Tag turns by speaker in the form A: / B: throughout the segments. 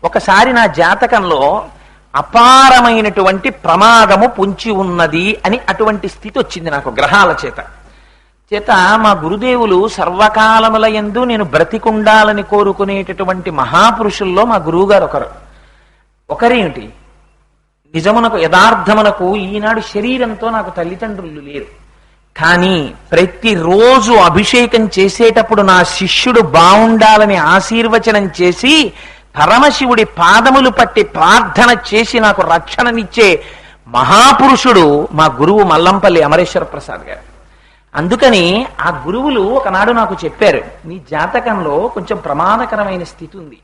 A: ఒకసారి నా జాతకంలో అపారమైనటువంటి ప్రమాదము పొంచి ఉన్నది అని అటువంటి స్థితి వచ్చింది నాకు గ్రహాల చేత. మా గురుదేవులు సర్వకాలముల యందు నేను బ్రతికుండాలని కోరుకునేటటువంటి మహాపురుషుల్లో మా గురువు గారు ఒకరేమిటి, నిజమునకు యథార్థమునకు ఈనాడు శరీరంతో నాకు తల్లిదండ్రులు లేరు. కానీ ప్రతిరోజు అభిషేకం చేసేటప్పుడు నా శిష్యుడు బాగుండాలని ఆశీర్వచనం చేసి పరమశివుడి పాదములు పట్టి ప్రార్థన చేసి నాకు రక్షణనిచ్చే మహాపురుషుడు మా గురువు మల్లంపల్లి అమరేశ్వర ప్రసాద్ గారు. అందుకని ఆ గురువులు ఒకనాడు నాకు చెప్పారు, నీ జాతకంలో కొంచెం ప్రమాదకరమైన స్థితి ఉంది,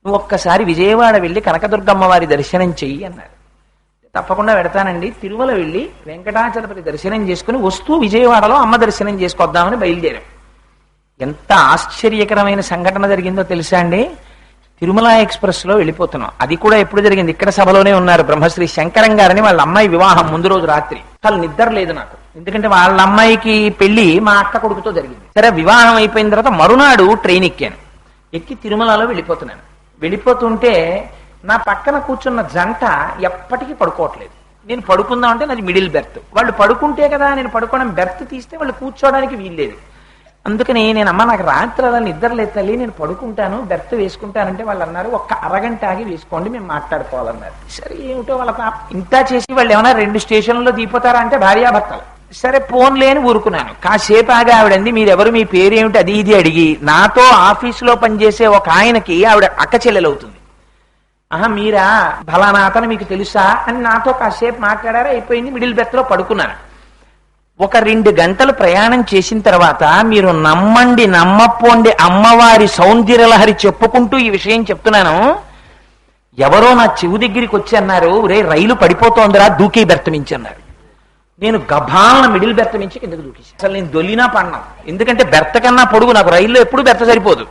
A: నువ్వు ఒక్కసారి విజయవాడ వెళ్ళి కనకదుర్గమ్మ వారి దర్శనం చెయ్యి అన్నారు. తప్పకుండా పెడతానండి. తిరుమల వెళ్ళి వెంకటాచలపతి దర్శనం చేసుకుని వస్తూ విజయవాడలో అమ్మ దర్శనం చేసుకొద్దామని బయలుదేరాం. ఎంత ఆశ్చర్యకరమైన సంఘటన జరిగిందో తెలుసా అండి? తిరుమల ఎక్స్ప్రెస్ లో వెళ్ళిపోతున్నాం. అది కూడా ఎప్పుడు జరిగింది, ఇక్కడ సభలోనే ఉన్నారు బ్రహ్మశ్రీ శంకరం గారని, వాళ్ళ అమ్మాయి వివాహం ముందు రోజు రాత్రి. అసలు నిద్ర లేదు నాకు, ఎందుకంటే వాళ్ళ అమ్మాయికి పెళ్లి మా అక్క కొడుకుతో జరిగింది. సరే, వివాహం అయిపోయిన తర్వాత మరునాడు ట్రైన్ ఎక్కాను. ఎక్కి తిరుమలలో వెళ్ళిపోతున్నాను. వెళ్ళిపోతుంటే నా పక్కన కూర్చున్న జంట ఎప్పటికీ పడుకోవట్లేదు. నేను పడుకుందామంటే నాది మిడిల్ బెర్త్. వాళ్ళు పడుకుంటే కదా నేను పడుకోవడం, బెర్త్ తీస్తే వాళ్ళు కూర్చోవడానికి వీల్లేదు. అందుకని నేను, అమ్మ నాకు రాత్రి అలా నిద్ర లేదు తల్లి, నేను పడుకుంటాను, బెర్త్ వేసుకుంటానంటే వాళ్ళు అన్నారు, ఒక్క అరగంట ఆగి వేసుకోండి, మేము మాట్లాడుకోవాలన్నారు. సరే, ఏమిటో వాళ్ళ ఇంత చేసి వాళ్ళు ఏమైనా 2 స్టేషన్లలో దిగిపోతారా అంటే భార్యాభర్తలు. సరే, ఫోన్ లేని ఊరుకున్నాను. కాసేపు ఆగి ఆవిడంది, మీరెవరు, మీ పేరేమిటి, అది ఇది అడిగి, నాతో ఆఫీసులో పనిచేసే ఒక ఆయనకి ఆవిడ అక్క చెల్లెలవుతుంది. మీరా, ఫలానా అతను మీకు తెలుసా అని నాతో కాసేపు మాట్లాడారా, అయిపోయింది. మిడిల్ బెర్త్ లో పడుకున్నాను. ఒక 2 గంటలు ప్రయాణం చేసిన తర్వాత, మీరు నమ్మండి నమ్మపోండి, అమ్మవారి సౌందర్యలహరి చెప్పుకుంటూ ఈ విషయం చెప్తున్నాను, ఎవరో నా చెవు దగ్గరికి వచ్చి అన్నారు, రే రైలు పడిపోతోందిరా, దూకి బెర్త్ మించి అన్నారు. నేను గభాలన మిడిల్ బెర్త్ మించి కిందకు దూకేసి, అసలు నేను దొల్లినా పడినాను. ఎందుకంటే బెర్త్ కన్నా పొడుగు, నాకు రైల్లో ఎప్పుడు బెర్త్ సరిపోదు.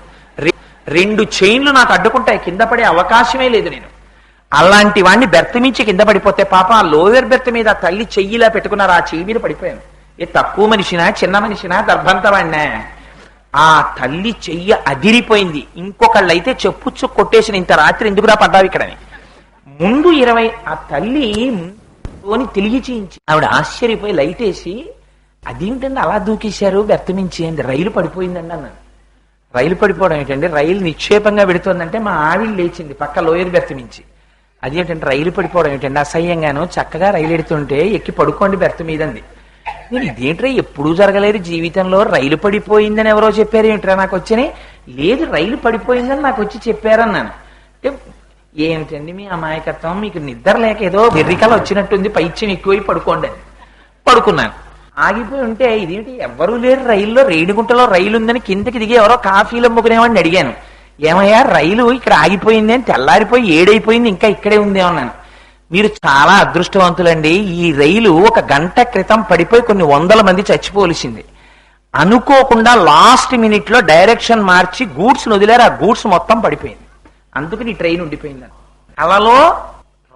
A: 2 చైన్లు నాకు అడ్డుకుంటాయి, కింద పడే అవకాశమే లేదు. నేను అలాంటి వాడిని బెర్త్ మించి కింద పడిపోతే పాప ఆ లోయర్ బెర్త్ మీద తల్లి చెయ్యిలా పెట్టుకున్నారు, ఆ చెయ్యి మీద పడిపోయాను. ఏ తక్కువ మనిషినా చిన్న మనిషినా దర్భంతవాడినా, ఆ తల్లి చెయ్యి అదిరిపోయింది. ఇంకొకళ్ళైతే చెప్పుచ్చు కొట్టేసిన, ఇంత రాత్రి ఎందుకురా పడ్డావు ఇక్కడని. ముందు 20 ఆ తల్లి తిరిగి చేయించి ఆవిడ ఆశ్చర్యపోయి లైట్ వేసి, అదేమిటండి అలా దూకేశారు బెర్త్ మించి అంది. రైలు పడిపోయిందండి అన్నాను. రైలు పడిపోవడం ఏంటంటే, రైలు నిక్షేపంగా పెడుతోందంటే మా ఆవిడ లేచింది పక్క లోయర్ బెర్త్ మించి. అదేంటంటే రైలు పడిపోవడం ఏంటంటే, అసహ్యంగాను, చక్కగా రైలు ఎడుతుంటే ఎక్కి పడుకోండి బెర్త్ మీదంది. నేను ఇదేంట్రా ఎప్పుడూ జరగలేదు జీవితంలో, రైలు పడిపోయిందని ఎవరో చెప్పారు ఏమిట్రా నాకు వచ్చని. లేదు, రైలు పడిపోయిందని నాకు వచ్చి చెప్పారన్నాను. అంటే ఏమిటండి మీ అమాయకత్వం, మీకు నిద్ర లేక ఏదో వెర్రికల వచ్చినట్టుంది, పైత్యం ఎక్కువై పడుకోండి అని. పడుకున్నాను. ఆగిపోయి ఉంటే, ఇదేంటి ఎవ్వరూ లేరు రైల్లో, రేణిగుంటలో రైలు ఉందని కిందకి దిగి ఎవరో కాఫీలు అమ్ముకునేవాడిని అడిగాను, ఏమయ్యా రైలు ఇక్కడ ఆగిపోయింది అని. తెల్లారిపోయి 7 అయిపోయింది, ఇంకా ఇక్కడే ఉంది అన్నాను. మీరు చాలా అదృష్టవంతులండి, ఈ రైలు 1 గంట క్రితం పడిపోయి కొన్ని 100 మంది చచ్చిపోవలసింది. అనుకోకుండా లాస్ట్ మినిట్ లో డైరెక్షన్ మార్చి గూడ్స్ వదిలేరు, ఆ గూడ్స్ మొత్తం పడిపోయింది. అందుకని ట్రైన్ ఉండిపోయింది. అలలో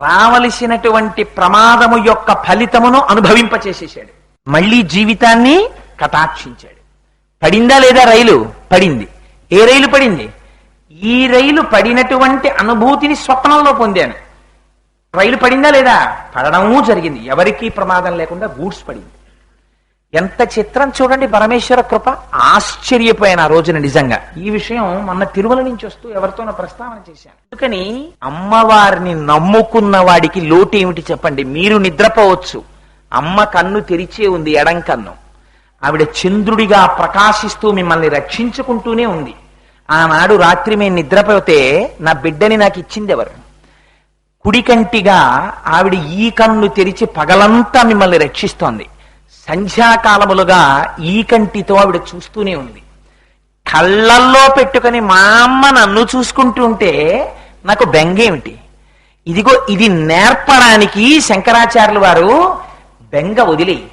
A: రావలసినటువంటి ప్రమాదము యొక్క ఫలితమును అనుభవింపచేసేసాడు. మళ్ళీ జీవితాన్ని కటాక్షించాడు. పడిందా లేదా రైలు? పడింది. ఏ రైలు పడింది? ఈ రైలు పడినటువంటి అనుభూతిని స్వప్నంలో పొందాను. రైలు పడిందా లేదా? పడడము జరిగింది. ఎవరికీ ప్రమాదం లేకుండా గూడ్స్ పడింది. ఎంత చిత్రం చూడండి పరమేశ్వర కృప. ఆశ్చర్యపోయాను ఆ రోజున నిజంగా. ఈ విషయం మొన్న తిరుమల నుంచి వస్తూ ఎవరితోనో ప్రస్తావన చేశాను. అందుకని అమ్మవారిని నమ్ముకున్న వాడికి లోటు ఏమిటి చెప్పండి? మీరు నిద్రపోవచ్చు, అమ్మ కన్ను తెరిచే ఉంది, ఎడం కన్ను. ఆవిడ చంద్రుడిగా ప్రకాశిస్తూ మిమ్మల్ని రక్షించుకుంటూనే ఉంది. ఆనాడు రాత్రి మేము నిద్రపోతే నా బిడ్డని నాకు ఇచ్చింది ఎవరు? కుడికంటిగా ఆవిడ ఈ కన్ను తెరిచి పగలంతా మిమ్మల్ని రక్షిస్తోంది. సంధ్యాకాలములుగా ఈ కంటితో ఆవిడ చూస్తూనే ఉంది. కళ్ళల్లో పెట్టుకుని మా అమ్మ నన్ను చూసుకుంటూ ఉంటే నాకు బెంగేమిటి? ఇదిగో ఇది నేర్పడానికి శంకరాచార్యులు వారు బెంగ వదిలేయి,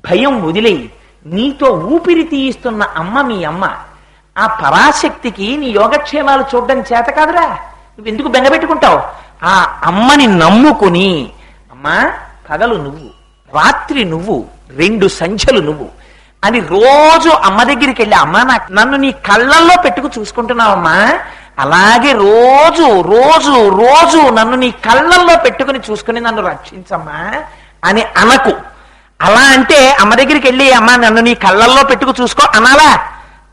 A: భయం వదిలేయి, నీతో ఊపిరి తీయిస్తున్న అమ్మ మీ అమ్మ. ఆ పరాశక్తికి నీ యోగక్షేమాలు చూడడం చేత కాదురా, నువ్వెందుకు బెంగ పెట్టుకుంటావు? ఆ అమ్మని నమ్ముకుని, అమ్మా పగలు నువ్వు, రాత్రి నువ్వు, 2 సంధ్యలు నువ్వు అని రోజు అమ్మ దగ్గరికి వెళ్ళి, అమ్మా నన్ను నీ కళ్ళల్లో పెట్టుకు చూసుకుంటున్నావమ్మా, అలాగే రోజు రోజు రోజు నన్ను నీ కళ్ళల్లో పెట్టుకుని చూసుకుని నన్ను రక్షించమ్మా అని అనకు. అలా అంటే అమ్మ దగ్గరికి వెళ్ళి అమ్మ నన్ను నీ కళ్ళల్లో పెట్టుకు చూసుకో అనాలా?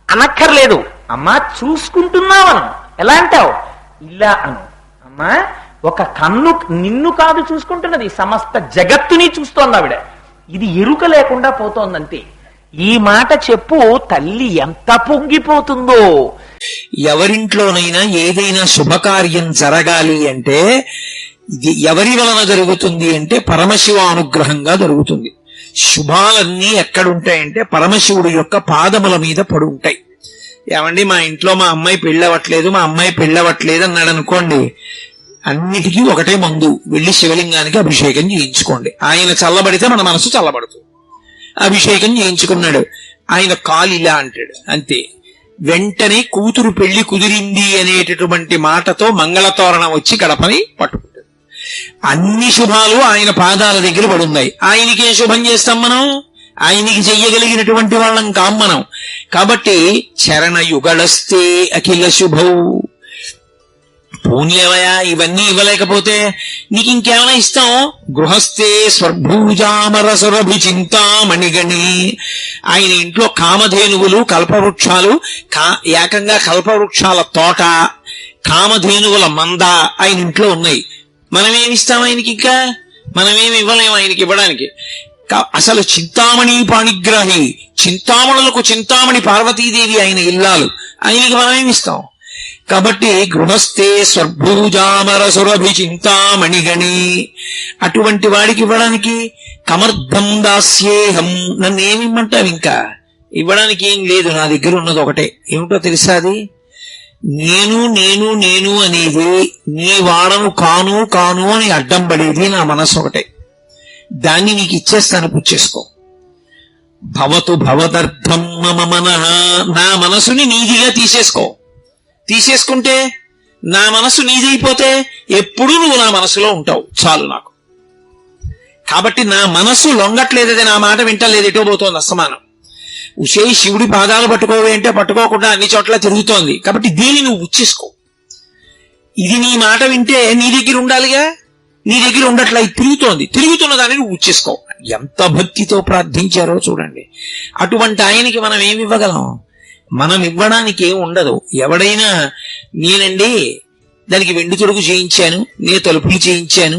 A: అనక్కర్లేదు. అమ్మా చూసుకుంటున్నావను. ఎలా అంటావు? ఇలా అను. అమ్మా ఒక కన్ను నిన్ను కాదు చూసుకుంటున్నది, సమస్త జగత్తుని చూస్తోంది ఆవిడ. ఇది ఎరుక లేకుండా పోతోందంతే. ఈ మాట చెప్పు, తల్లి ఎంత పొంగిపోతుందో.
B: ఎవరింట్లోనైనా ఏదైనా శుభకార్యం జరగాలి అంటే ఇది ఎవరి వలన జరుగుతుంది అంటే పరమశివ అనుగ్రహంగా జరుగుతుంది. శుభాలన్నీ ఎక్కడుంటాయంటే పరమశివుడు యొక్క పాదముల మీద పడి ఉంటాయి. ఏమండి మా ఇంట్లో మా అమ్మాయి పెళ్ళవట్లేదు, మా అమ్మాయి పెళ్ళవట్లేదు అన్నాడు అనుకోండి, అన్నిటికీ ఒకటే మందు, వెళ్ళి శివలింగానికి అభిషేకం చేయించుకోండి. ఆయన చల్లబడితే మన మనసు చల్లబడుతుంది. అభిషేకం చేయించుకున్నాడు, ఆయన కాలు ఇలా అంటాడు, అంతే. వెంటనే కూతురు పెళ్లి కుదిరింది అనేటటువంటి మాటతో మంగళతోరణం వచ్చి గడపని పట్టుకుంటాడు. అన్ని శుభాలు ఆయన పాదాల దగ్గర పడున్నాయి. ఆయనకి ఏ శుభం చేస్తాం మనం? ఆయనకి చెయ్యగలిగినటువంటి వాళ్ళం కాం మనం. కాబట్టి చరణ యుగళస్తే అఖిల శుభౌ. పోన్లేవయా ఇవన్నీ ఇవ్వలేకపోతే నీకు ఇంకేమైనా ఇస్తాం? గృహస్థే స్వర్భూజామరసురభి చింతామణిగణి. ఆయన ఇంట్లో కామధేనువులు, కల్పవృక్షాలు, ఏకంగా కల్పవృక్షాల తోట, కామధేనువుల మంద ఆయన ఇంట్లో ఉన్నాయి. మనమేమిస్తాం ఆయనకి? ఇంకా మనమేమి ఇవ్వలేము ఆయనకి ఇవ్వడానికి. అసలు చింతామణి పాణిగ్రాహి, చింతామణులకు చింతామణి పార్వతీదేవి ఆయన ఇల్లాలు, ఆయనకి మనమేమిస్తాం? కాబట్టి గృహస్థే స్వర్భూజామరసురభి చింతామణిగణి. అటువంటి వాడికి ఇవ్వడానికి కమర్థం దాస్యేహం. నన్నేమిమ్మంటావు? ఇంకా ఇవ్వడానికి ఏం లేదు, నా దగ్గర ఉన్నది ఒకటే. ఏమిటో తెలుసా? అది నేను నేను నేను అనేది, నీ వాడను కాను కాను అని అడ్డం పడేది నా మనసు ఒకటే. దాన్ని నీకు ఇచ్చేస్తాను, పుచ్చేసుకో. భవతు భవదర్థం మమ మనః. నా మనసుని నీదిగా తీసేసుకో. తీసేసుకుంటే నా మనసు నీదైపోతే ఎప్పుడూ నువ్వు నా మనసులో ఉంటావు, చాలు నాకు. కాబట్టి నా మనసు లొంగట్లేదే, నా మాట వింటలేదు, ఎటో పోతోంది అస్తమానం. ఉషే శివుడి పాదాలు పట్టుకోవే అంటే పట్టుకోకుండా అన్ని చోట్ల తిరుగుతోంది. కాబట్టి దీన్ని నువ్వు ఉచ్చేసుకో. ఇది నీ మాట వింటే నీ దగ్గర ఉండాలిగా, నీ దగ్గర ఉండట్లా, ఇది తిరుగుతోంది, తిరుగుతున్న దాన్ని నువ్వు ఉచ్చేసుకో. ఎంత భక్తితో ప్రార్థించారో చూడండి. అటువంటి ఆయనకి మనం ఏమి ఇవ్వగలం? మనం ఇవ్వడానికి ఏం ఉండదు. ఎవడైనా నేనండి దానికి వెండి తొడుగు చేయించాను, నేను తలుపులు చేయించాను,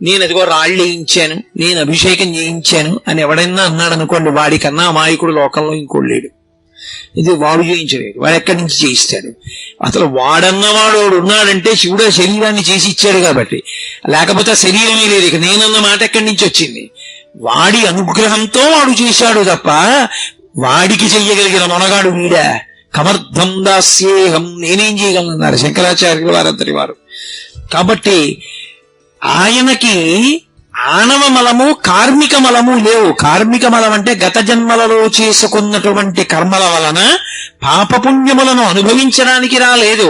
B: నేను అదిగో రాళ్ళు వేయించాను, నేను అభిషేకం చేయించాను అని ఎవడైనా అన్నాడు అనుకోండి, వాడికన్నా అమాయకుడు లోకంలో ఇంకోడు లేడు. ఇది వాడు చేయించలేడు, వాడు ఎక్కడి నుంచి చేయిస్తాడు? అసలు వాడన్నవాడు ఉన్నాడంటే శివుడు శరీరాన్ని చేసి ఇచ్చాడు కాబట్టి, లేకపోతే శరీరమే లేదు. ఇక నేనన్న మాట ఎక్కడి నుంచి వచ్చింది? వాడి అనుగ్రహంతో వాడు చేశాడు తప్ప వాడికి చెయ్యగలిగిన మొనగాడు వీడా? కమర్థం దాస్యేహం. నేనేం చేయగలన్నారు శంకరాచార్యులు వారంతటి వారు. కాబట్టి ఆయనకి ఆణవ మలము, కార్మిక మలము లేవు. కార్మిక మలం అంటే గత జన్మలలో చేసుకున్నటువంటి కర్మల వలన పాపపుణ్యములను అనుభవించడానికి రాలేదు.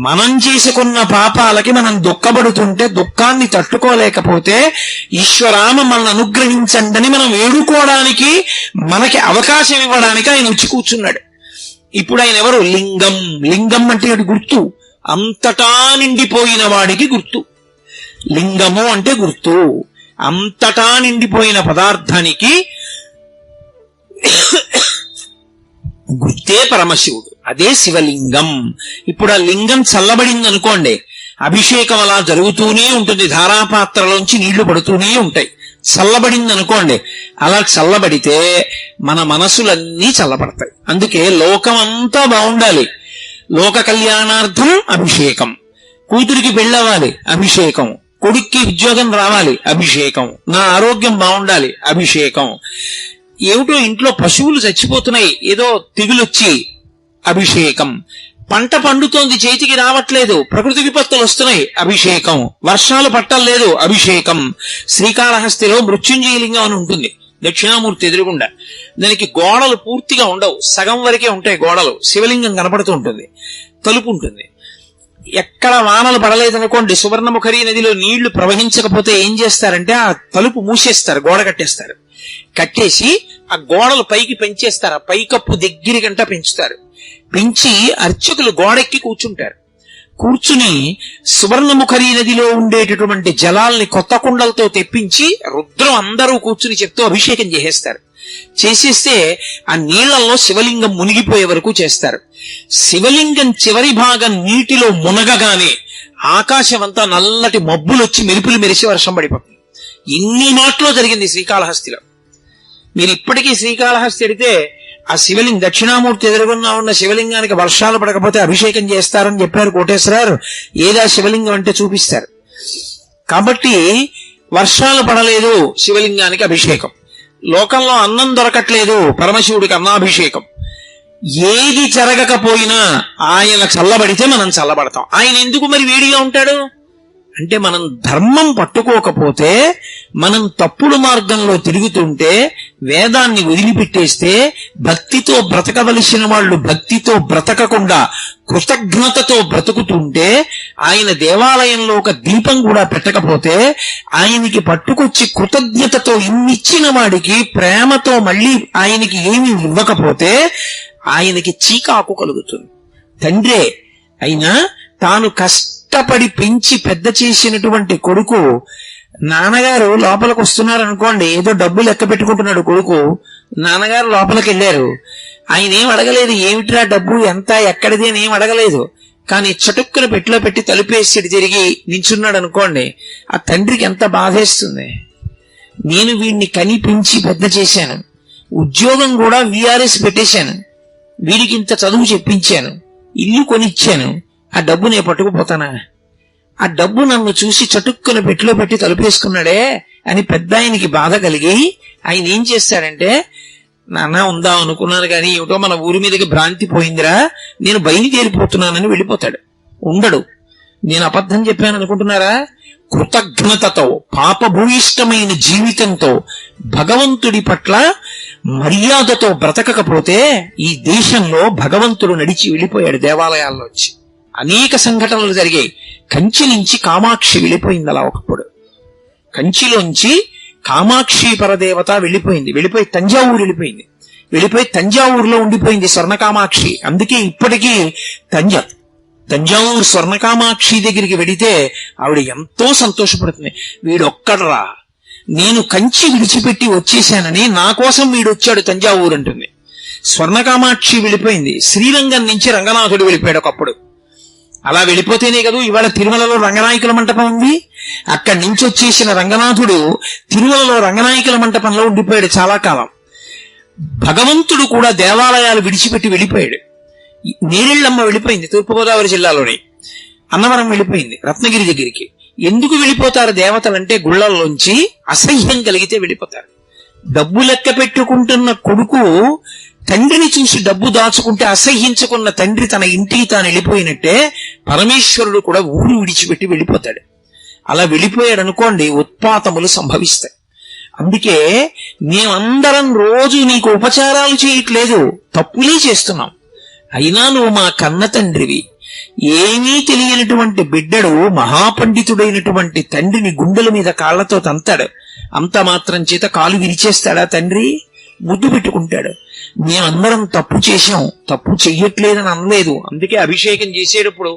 B: మనం చేసుకున్న పాపాలకి మనం దుఃఖపడుతుంటే దుఃఖాన్ని తట్టుకోలేకపోతే ఈశ్వరామ మనల్ని అనుగ్రహించండి మనం వేడుకోవడానికి, మనకి అవకాశం ఇవ్వడానికి ఆయన వచ్చి కూర్చున్నాడు. ఇప్పుడు ఆయన ఎవరు? లింగం. లింగం అంటే అది గుర్తు, అంతటా నిండిపోయిన వాడికి గుర్తు. లింగము అంటే గుర్తు, అంతటా నిండిపోయిన పదార్థానికి గుర్తే పరమశివుడు, అదే శివలింగం. ఇప్పుడు ఆ లింగం చల్లబడింది అనుకోండి, అభిషేకం అలా జరుగుతూనే ఉంటుంది, ధారాపాత్రలోంచి నీళ్లు పడుతూనే ఉంటాయి. చల్లబడింది అనుకోండి, అలా చల్లబడితే మన మనసులన్నీ చల్లబడతాయి. అందుకే లోకం అంతా బాగుండాలి, లోక కళ్యాణార్థం అభిషేకం. కూతురికి పెళ్ళవ్వాలి, అభిషేకం. కొడుక్కి ఉద్యోగం రావాలి, అభిషేకం. నా ఆరోగ్యం బాగుండాలి, అభిషేకం. ఏమిటో ఇంట్లో పశువులు చచ్చిపోతున్నాయి, ఏదో తెగులొచ్చి, అభిషేకం. పంట పండుతోంది, చేతికి రావట్లేదు, ప్రకృతి విపత్తులు వస్తున్నాయి, అభిషేకం. వర్షాలు పట్టలేదు, అభిషేకం. శ్రీకాళహస్తిలో మృత్యుంజయలింగం అని ఉంటుంది, దక్షిణామూర్తి ఎదురుగుండా. దానికి గోడలు పూర్తిగా ఉండవు, సగం వరకే ఉంటాయి గోడలు. శివలింగం కనపడుతూ ఉంటుంది, తలుపు ఉంటుంది. ఎక్కడ వానలు పడలేదనుకోండి, సువర్ణముఖరి నదిలో నీళ్లు ప్రవహించకపోతే ఏం చేస్తారంటే ఆ తలుపు మూసేస్తారు, గోడ కట్టేస్తారు. కట్టేసి ఆ గోడలు పైకి పెంచేస్తారు, ఆ పైకప్పు దగ్గరికంటా పెంచుతారు. పెంచి అర్చకులు గోడెక్కి కూర్చుంటారు. కూర్చుని సువర్ణముఖరీ నదిలో ఉండేటటువంటి జలాల్ని కొత్త కుండలతో తెప్పించి రుద్రం అందరూ కూర్చుని చెప్తూ అభిషేకం చేసేస్తారు. చేసేస్తే ఆ నీళ్లలో శివలింగం మునిగిపోయే వరకు చేస్తారు. శివలింగం చివరి భాగం నీటిలో మునగగానే ఆకాశం అంతా నల్లటి మబ్బులు వచ్చి మెరుపులు మెరిసి వర్షం పడిపోతుంది. ఇన్ని మాటలో జరిగింది శ్రీకాళహస్తిలో. మీరు ఇప్పటికీ శ్రీకాళహస్తి ఎడితే ఆ శివలింగం దక్షిణామూర్తి ఎదురుగున్నా ఉన్న శివలింగానికి వర్షాలు పడకపోతే అభిషేకం చేస్తారని చెప్పారు కోటేశ్వరారు. ఏదా శివలింగం అంటే చూపిస్తారు. కాబట్టి వర్షాలు పడలేదు, శివలింగానికి అభిషేకం. లోకంలో అన్నం దొరకట్లేదు, పరమశివుడికి అన్నాభిషేకం. ఏది జరగకపోయినా ఆయన చల్లబడితే మనం చల్లబడతాం. ఆయన ఎందుకు మరి వేడిగా ఉంటాడు అంటే, మనం ధర్మం పట్టుకోకపోతే, మనం తప్పుడు మార్గంలో తిరుగుతుంటే, వేదాన్ని వదిలిపెట్టేస్తే, భక్తితో బ్రతకవలసిన వాళ్ళు భక్తితో బ్రతకకుండా కృతజ్ఞతతో బ్రతుకుతుంటే, ఆయన దేవాలయంలో ఒక దీపం కూడా పెట్టకపోతే, ఆయనకి పట్టుకొచ్చి కృతజ్ఞతతో ఇన్నిచ్చిన వాడికి ప్రేమతో మళ్ళీ ఆయనకి ఏమీ ఇవ్వకపోతే ఆయనకి చీకాకు కలుగుతుంది. తండ్రే అయినా తాను కష్టపడి పెంచి పెద్ద చేసినటువంటి కొడుకు, నాన్నగారు లోపలికి వస్తున్నారు అనుకోండి, ఏదో డబ్బు లెక్క పెట్టుకుంటున్నాడు కొడుకు, నాన్నగారు లోపలికి వెళ్ళారు, ఆయన ఏం అడగలేదు, ఏమిట్రా డబ్బు ఎంత ఎక్కడిది అని ఏం అడగలేదు. కానీ చటుక్కున పెట్టిలో పెట్టి తలుపేసి తిరిగి నించున్నాడు అనుకోండి, ఆ తండ్రికి ఎంత బాధేస్తుంది. నేను వీడిని కని పెంచి పెద్ద చేశాను, ఉద్యోగం కూడా VRS పెట్టేశాను, వీడికి ఇంత చదువు చెప్పించాను, ఇల్లు కొనిచ్చాను, ఆ డబ్బు నేను పట్టుకుపోతానా? ఆ డబ్బు నన్ను చూసి చటుక్కున పెట్టిలో పెట్టి తలుపేసుకున్నాడే అని పెద్ద ఆయనకి బాధ కలిగి ఆయన ఏం చేస్తాడంటే, నాన్న ఉందాం అనుకున్నాను కానీ ఏమిటో మన ఊరి మీదకి భ్రాంతి పోయిందిరా, నేను బయలుదేరిపోతున్నానని వెళ్ళిపోతాడు. ఉండడు. నేను అబద్ధం చెప్పాను అనుకుంటున్నారా? కృతజ్ఞతతో పాపభూయిష్టమైన జీవితంతో భగవంతుడి పట్ల మర్యాదతో బ్రతకకపోతే ఈ దేశంలో భగవంతుడు నడిచి వెళ్ళిపోయాడు దేవాలయాల్లోంచి. అనేక సంఘటనలు జరిగాయి. కంచి నుంచి కామాక్షి వెళ్ళిపోయింది అలా ఒకప్పుడు. కంచిలోంచి కామాక్షి పరదేవత వెళ్ళిపోయింది, వెళ్ళిపోయి తంజావూరు వెళ్ళిపోయింది, వెళ్ళిపోయి తంజావూరులో ఉండిపోయింది స్వర్ణకామాక్షి. అందుకే ఇప్పటికీ తంజావూరు స్వర్ణకామాక్షి దగ్గరికి వెడితే ఆవిడ ఎంతో సంతోషపడుతుంది. వీడొక్కడరా, నేను కంచి విడిచిపెట్టి వచ్చేశానని నా కోసం వీడొచ్చాడు తంజావూరు అంటుంది. స్వర్ణకామాక్షి వెళ్ళిపోయింది. శ్రీరంగం నుంచి రంగనాథుడు వెళ్ళిపోయాడు ఒకప్పుడు. అలా వెళ్ళిపోతేనే కదా ఇవాళ తిరుమలలో రంగనాయకుల మంటపం ఉంది. అక్కడి నుంచి వచ్చేసిన రంగనాథుడు తిరుమలలో రంగనాయకుల మంటపంలో ఉండిపోయాడు చాలా కాలం. భగవంతుడు కూడా దేవాలయాలు విడిచిపెట్టి వెళ్ళిపోయాడు. నేరెళ్ళమ్మ వెళ్ళిపోయింది తూర్పుగోదావరి జిల్లాలోని, అన్నవరం వెళ్ళిపోయింది రత్నగిరి దగ్గరికి. ఎందుకు వెళ్ళిపోతారు దేవతలంటే, గుళ్లల్లోంచి అసహ్యం కలిగితే వెళ్ళిపోతారు. డబ్బు లెక్క పెట్టుకుంటున్న కొడుకు తండ్రిని చూసి డబ్బు దాచుకుంటే అసహ్యించుకున్న తండ్రి తన ఇంటికి తాను వెళ్ళిపోయినట్టే పరమేశ్వరుడు కూడా ఊరు విడిచిపెట్టి వెళ్ళిపోతాడు. అలా వెళ్ళిపోయాడు అనుకోండి, ఉత్పాతములు సంభవిస్తాయి. అందుకే మేమందరం రోజు నీకు ఉపచారాలు చేయట్లేదు, తప్పులే చేస్తున్నాం. అయినా నువ్వు మా కన్న తండ్రివి. ఏమీ తెలియనటువంటి బిడ్డడు మహాపండితుడైనటువంటి తండ్రిని గుండెల మీద కాళ్లతో తంతాడు. అంత మాత్రం చేత కాలు విరిచేస్తాడా తండ్రి? ముద్దు పెట్టుకుంటాడు. మేమందరం తప్పు చేశాం, తప్పు చెయ్యట్లేదని అనలేదు. అందుకే అభిషేకం చేసేటప్పుడు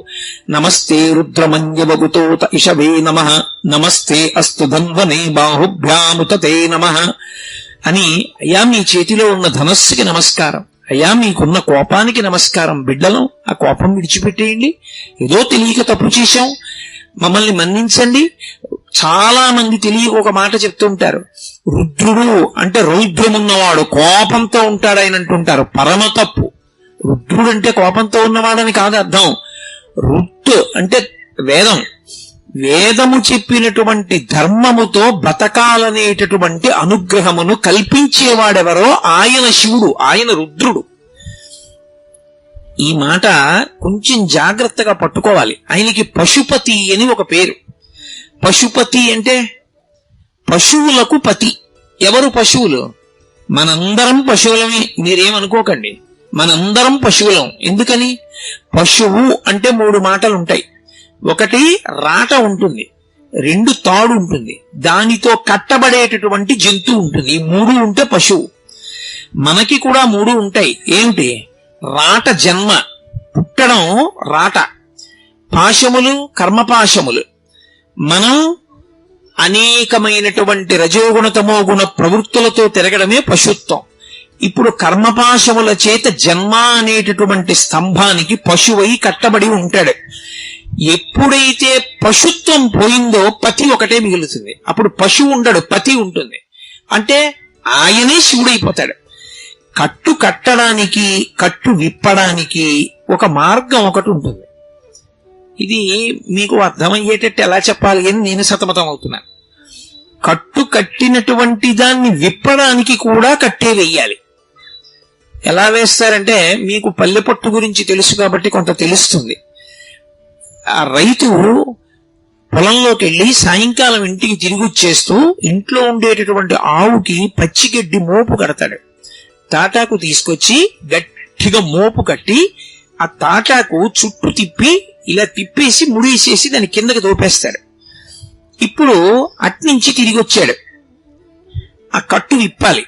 B: నమస్తే రుద్రమన్యవగుతోత ఇషవే నమః, నమస్తే అస్తు ధన్వనే బాహుభ్యాముతే నమః అని, అయ్యా మీ చేతిలో ఉన్న ధనస్సుకి నమస్కారం, అయ్యా మీకున్న కోపానికి నమస్కారం. బిడ్డలం ఆ కోపం విడిచిపెట్టేయండి, ఏదో తెలియక తప్పు చేశాం, మమ్మల్ని మన్నించండి. చాలా మంది తెలియక ఒక మాట చెప్తుంటారు, రుద్రుడు అంటే రౌద్రమున్నవాడు, కోపంతో ఉంటాడు ఆయన అంటుంటారు. పరమ తప్పు. రుద్రుడు అంటే కోపంతో ఉన్నవాడని కాదు అర్థం. రుత్ అంటే వేదం, వేదము చెప్పినటువంటి ధర్మముతో బతకాలనేటటువంటి అనుగ్రహమును కల్పించేవాడెవరో ఆయన శివుడు, ఆయన రుద్రుడు. ఈ మాట కొంచెం జాగ్రత్తగా పట్టుకోవాలి. ఆయనకి పశుపతి అని ఒక పేరు. పశుపతి అంటే పశువులకు పతి. ఎవరు పశువులు? మనందరం పశువులమే, మీరేమనుకోకండి. మనందరం పశువులం. ఎందుకని? పశువు అంటే 3 మాటలు ఉంటాయి. ఒకటి రాట ఉంటుంది, 2 తాడు ఉంటుంది, దానితో కట్టబడేటటువంటి జంతువు ఉంటుంది. ఈ 3 ఉంటే పశువు. మనకి కూడా 3 ఉంటాయి. ఏమిటి? రాట జన్మ, పుట్టడం రాట. పాశములు కర్మపాశములు. మనం అనేకమైనటువంటి రజోగుణ తమోగుణ ప్రవృత్తులతో తిరగడమే పశుత్వం. ఇప్పుడు కర్మపాశముల చేత జన్మ అనేటటువంటి స్తంభానికి పశువై కట్టబడి ఉంటాడు. ఎప్పుడైతే పశుత్వం పోయిందో పతి ఒకటే మిగులుతుంది. అప్పుడు పశువు ఉండడు, పతి ఉంటుంది. అంటే ఆయనే శివుడైపోతాడు. కట్టు కట్టడానికి కట్టు విప్పడానికి ఒక మార్గం ఒకటి ఉంటుంది. ఇది మీకు అర్థమయ్యేటట్టు ఎలా చెప్పాలి అని నేను సతమతం అవుతున్నాను. కట్టు కట్టినటువంటి దాన్ని విప్పడానికి కూడా కట్టే వెయ్యాలి. ఎలా వేస్తారంటే, మీకు పల్లె పట్టు గురించి తెలుసు కాబట్టి కొంత తెలుస్తుంది. ఆ రైతు పొలంలోకి వెళ్ళి సాయంకాలం ఇంటికి తిరిగి వచ్చేస్తూ ఇంట్లో ఉండేటటువంటి ఆవుకి పచ్చిగడ్డి మోపు కడతాడు. తాటాకు తీసుకొచ్చి గట్టిగా మోపు కట్టి ఆ తాటాకు చుట్టూ తిప్పి ఇలా తిప్పేసి ముడేసేసి దాని కిందకి తోపేస్తాడు. ఇప్పుడు అట్నుంచి తిరిగి వచ్చాడు, ఆ కట్టు విప్పాలి.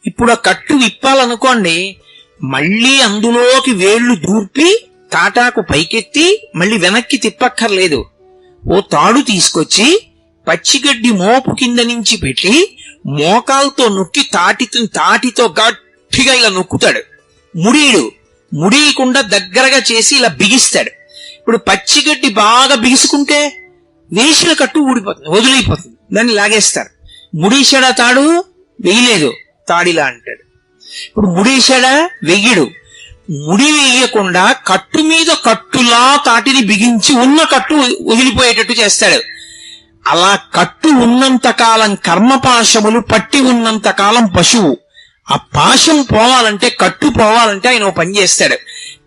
B: ఇప్పుడు ఆ కట్టు విప్పాలనుకోండి, మళ్ళీ అందులోకి వేళ్లు దూర్పి తాటాకు పైకెత్తి మళ్ళీ వెనక్కి తిప్పక్కర్లేదు. ఓ తాడు తీసుకొచ్చి పచ్చిగడ్డి మోపు కింద నుంచి పెట్టి మోకాలతో నొక్కి తాటితో గట్టిగా ఇలా నొక్కుతాడు. ముడియకుండా దగ్గరగా చేసి ఇలా బిగిస్తాడు. ఇప్పుడు పచ్చిగడ్డి బాగా బిగుసుకుంటే వేసిన కట్టు ఊడిపోతుంది, వదిలిపోతుంది, దాన్ని లాగేస్తారు. ముడేశాడా తాడు? వెయ్యలేదు, తాడిలా అంటాడు. ఇప్పుడు ముడేశాడా? వెయ్యడు. ముడి వేయకుండా కట్టు మీద కట్టులా తాటిని బిగించి ఉన్న కట్టు వదిలిపోయేటట్టు చేస్తాడు. అలా కట్టు ఉన్నంత కాలం కర్మపాశములు పట్టి ఉన్నంత కాలం పశువు. ఆ పాశం పోవాలంటే, కట్టు పోవాలంటే ఆయన పని చేస్తాడు.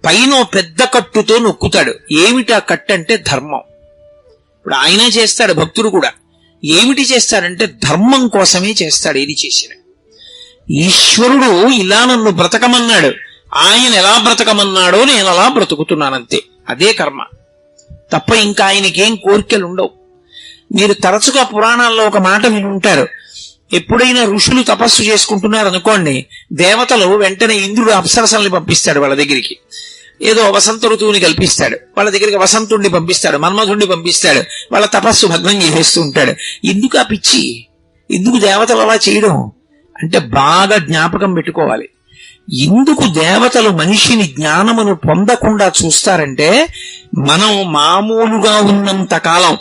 B: పైన పెద్ద కట్టుతో నొక్కుతాడు. ఏమిటా కట్టు అంటే ధర్మం. ఇప్పుడు ఆయన చేస్తాడు, భక్తుడు కూడా. ఏమిటి చేస్తాడంటే ధర్మం కోసమే చేస్తాడు. ఏది చేసిన ఈశ్వరుడు ఇలా నన్ను బ్రతకమన్నాడు, ఆయన ఎలా బ్రతకమన్నాడో నేను అలా బ్రతుకుతున్నానంతే. అదే కర్మ తప్ప ఇంకా ఆయనకేం కోరికలు ఉండవు. మీరు తరచుగా పురాణాల్లో ఒక మాట వినుంటారు. ఎప్పుడైనా ఋషులు తపస్సు చేసుకుంటున్నారు అనుకోండి, దేవతలు వెంటనే ఇంద్రుడు అప్సరసల్ని పంపిస్తాడు వాళ్ళ దగ్గరికి. ఏదో వసంత ఋతువుని కల్పిస్తాడు, వాళ్ళ దగ్గరికి వసంతుణ్ణి పంపిస్తాడు, మన్మధుణ్ణి పంపిస్తాడు. వాళ్ళ తపస్సు భగ్నం చేసేస్తూ ఉంటాడు. ఎందుకు ఆ పిచ్చి? ఎందుకు దేవతలు అలా చేయడం అంటే బాగా జ్ఞాపకం పెట్టుకోవాలి. ఎందుకు దేవతలు మనిషిని జ్ఞానమును పొందకుండా చూస్తారంటే, మనం మామూలుగా ఉన్నంత కాలం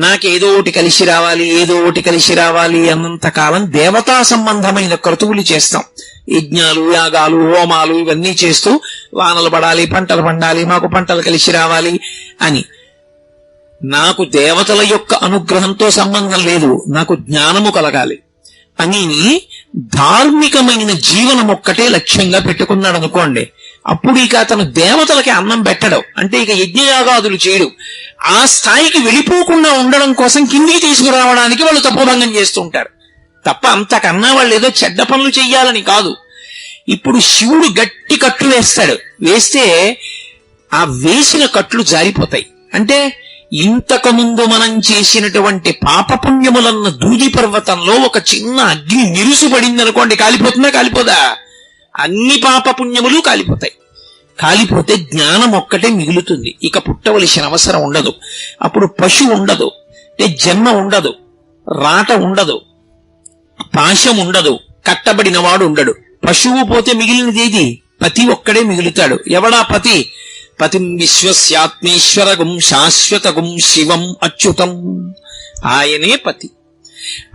B: నాకేదో ఒకటి కలిసి రావాలి, ఏదో ఒకటి కలిసి రావాలి అన్నంత కాలం దేవతా సంబంధమైన క్రతువులు చేస్తాం. యజ్ఞాలు, యాగాలు, హోమాలు ఇవన్నీ చేస్తూ వానలు పడాలి, పంటలు పండాలి, మాకు పంటలు కలిసి రావాలి అని. నాకు దేవతల యొక్క అనుగ్రహంతో సంబంధం లేదు, నాకు జ్ఞానము కలగాలి అని ధార్మికమైన జీవనం ఒక్కటే లక్ష్యంగా పెట్టుకున్నాడు అనుకోండి. అప్పుడు ఇక అతను దేవతలకి అన్నం పెట్టడం అంటే ఇక యజ్ఞయాగాదులు చేయడు. ఆ స్థాయికి వెళ్ళిపోకుండా ఉండడం కోసం కిందికి తీసుకురావడానికి వాళ్ళు తపోభంగం చేస్తూ ఉంటారు తప్ప అంతకన్నా వాళ్ళు ఏదో చెడ్డ పనులు చెయ్యాలని కాదు. ఇప్పుడు శివుడు గట్టి కట్లు వేస్తాడు. వేస్తే ఆ వేసిన కట్లు జారిపోతాయి. అంటే ఇంతకు ముందు మనం చేసినటువంటి పాపపుణ్యములన్న దూది పర్వతంలో ఒక చిన్న అగ్ని నిరుసుపడింది అనుకోండి, కాలిపోతుందా? కాలిపోదా? అన్ని పాపపుణ్యములు కాలిపోతాయి. కాలిపోతే జ్ఞానం ఒక్కటే మిగులుతుంది. ఇక పుట్టవలసిన అవసరం ఉండదు. అప్పుడు పశు ఉండదు, అంటే జన్మ ఉండదు, రాట ఉండదు, పాశం ఉండదు, కట్టబడిన వాడు ఉండడు. పశువు పోతే మిగిలినదేది? పతి ఒక్కడే మిగులుతాడు. ఎవడా పతి? పతిం విశ్వస్యాత్మేశ్వరగుం శాశ్వతగుం శివం అచ్యుతం. ఆయనే పతి.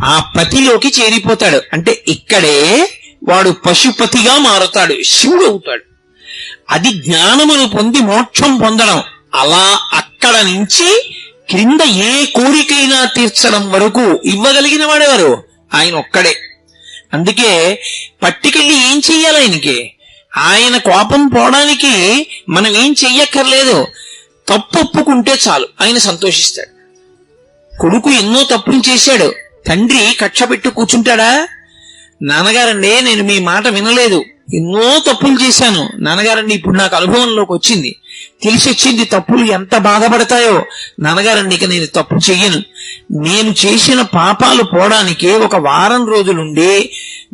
B: ఆ పతిలోకి చేరిపోతాడు. అంటే ఇక్కడే వాడు పశుపతిగా మారుతాడు, శివుడు అవుతాడు. అది జ్ఞానమును పొంది మోక్షం పొందడం. అలా అక్కడ నుంచి క్రింద ఏ కోరికైనా తీర్చడం వరకు ఇవ్వగలిగిన వాడెవరు? ఆయన ఒక్కడే. అందుకే పట్టుకెళ్ళి ఏం చెయ్యాలి ఆయనకి? ఆయన కోపం పోవడానికి మనం ఏం చెయ్యక్కర్లేదు. తప్పు ఒప్పుకుంటే చాలు, ఆయన సంతోషిస్తాడు. కొడుకు ఎన్నో తప్పులు చేశాడు, తండ్రి కక్ష పెట్టి కూర్చుంటాడా? నాన్నగారండి నేను మీ మాట వినలేదు, ఎన్నో తప్పులు చేశాను. నాన్నగారండి ఇప్పుడు నాకు అనుభవంలోకి వచ్చింది, తెలిసి వచ్చింది తప్పులు ఎంత బాధపడతాయో. నాన్నగారండి ఇక నేను తప్పు చెయ్యను. నేను చేసిన పాపాలు పోవడానికి ఒక వారం రోజులుండి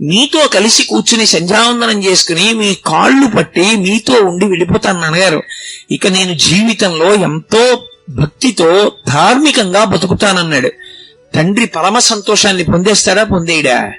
B: మీతో కలిసి కూర్చుని సంధ్యావందనం చేసుకుని మీ కాళ్ళు పట్టి మీతో ఉండి వెళ్ళిపోతాను నాన్నగారు. ఇక నేను జీవితంలో ఎంతో భక్తితో ధార్మికంగా బతుకుతానన్నాడు. తండ్రి పరమ సంతోషాన్ని పొందేస్తాడా, పొందేయడా?